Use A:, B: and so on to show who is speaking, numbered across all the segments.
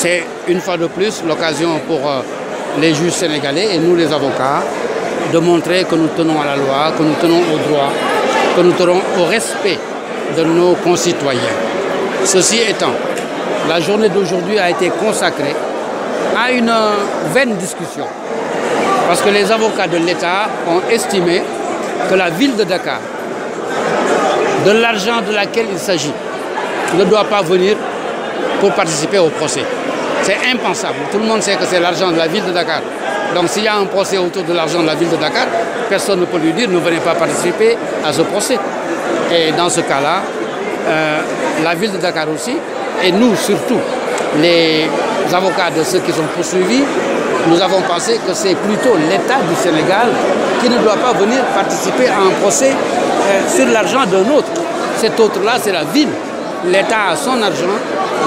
A: C'est une fois de plus l'occasion pour les juges sénégalais et nous les avocats de montrer que nous tenons à la loi, que nous tenons au droit, que nous tenons au respect de nos concitoyens. Ceci étant, la journée d'aujourd'hui a été consacrée à une vaine discussion. Parce que les avocats de l'État ont estimé que la ville de Dakar, de l'argent de laquelle il s'agit, ne doit pas venir pour participer au procès. C'est impensable. Tout le monde sait que c'est l'argent de la ville de Dakar. Donc s'il y a un procès autour de l'argent de la ville de Dakar, personne ne peut lui dire ne venez pas participer à ce procès. Et dans ce cas-là, la ville de Dakar aussi, et nous surtout, les avocats de ceux qui sont poursuivis, nous avons pensé que c'est plutôt l'État du Sénégal qui ne doit pas venir participer à un procès sur l'argent d'un autre. Cet autre-là, c'est la ville. L'État a son argent,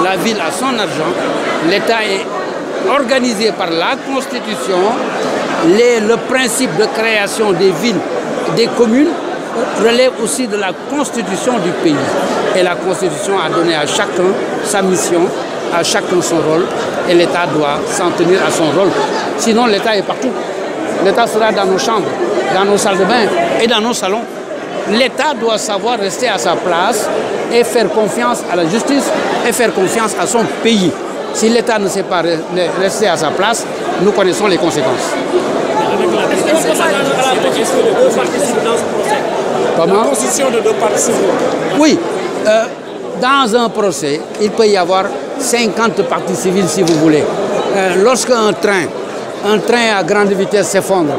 A: la ville a son argent. L'État est organisé par la Constitution. Le principe de création des villes, des communes, relève aussi de la Constitution du pays. Et la Constitution a donné à chacun sa mission, à chacun son rôle, et l'État doit s'en tenir à son rôle. Sinon, l'État est partout. L'État sera dans nos chambres, dans nos salles de bain et dans nos salons. L'État doit savoir rester à sa place et faire confiance à la justice et faire confiance à son pays. Si l'État ne sait pas rester à sa place, nous connaissons les conséquences. Comment?
B: La constitution de deux parties.
A: Oui. Dans un procès, il peut y avoir 50 parties civiles si vous voulez. Lorsqu'un train à grande vitesse s'effondre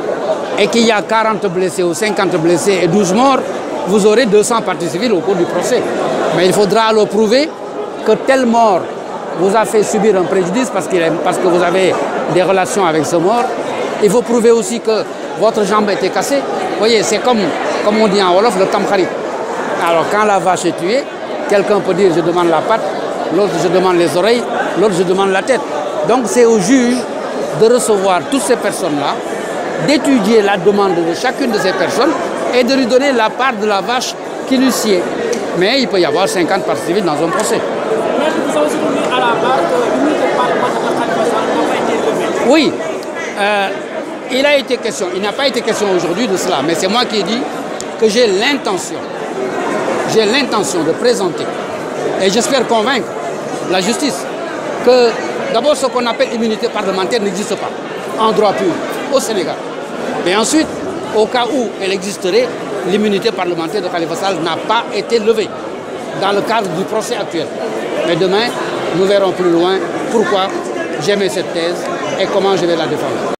A: et qu'il y a 40 blessés ou 50 blessés et 12 morts, vous aurez 200 parties civiles au cours du procès. Mais il faudra alors prouver que tel mort vous a fait subir un préjudice parce que vous avez des relations avec ce mort. Il faut prouver aussi que votre jambe a été cassée. Vous voyez, c'est comme on dit en Wolof, le tamkhari. Alors quand la vache est tuée, quelqu'un peut dire je demande la patte, l'autre je demande les oreilles, l'autre je demande la tête. Donc c'est au juge de recevoir toutes ces personnes-là, d'étudier la demande de chacune de ces personnes et de lui donner la part de la vache qui lui sied. Mais il peut y avoir 50 parties civiles dans un procès.
B: Mais vous avez aussi dit à la barre que l'unité parlementaire de Khalifa Sall n'a pas été levée.
A: Oui, il n'a pas été question aujourd'hui de cela, mais c'est moi qui ai dit que j'ai l'intention de présenter, et j'espère convaincre la justice, que d'abord ce qu'on appelle immunité parlementaire n'existe pas en droit pur au Sénégal. Mais ensuite, au cas où elle existerait, l'immunité parlementaire de Khalifa Sall n'a pas été levée dans le cadre du procès actuel. Mais demain, nous verrons plus loin pourquoi j'aimais cette thèse et comment je vais la défendre.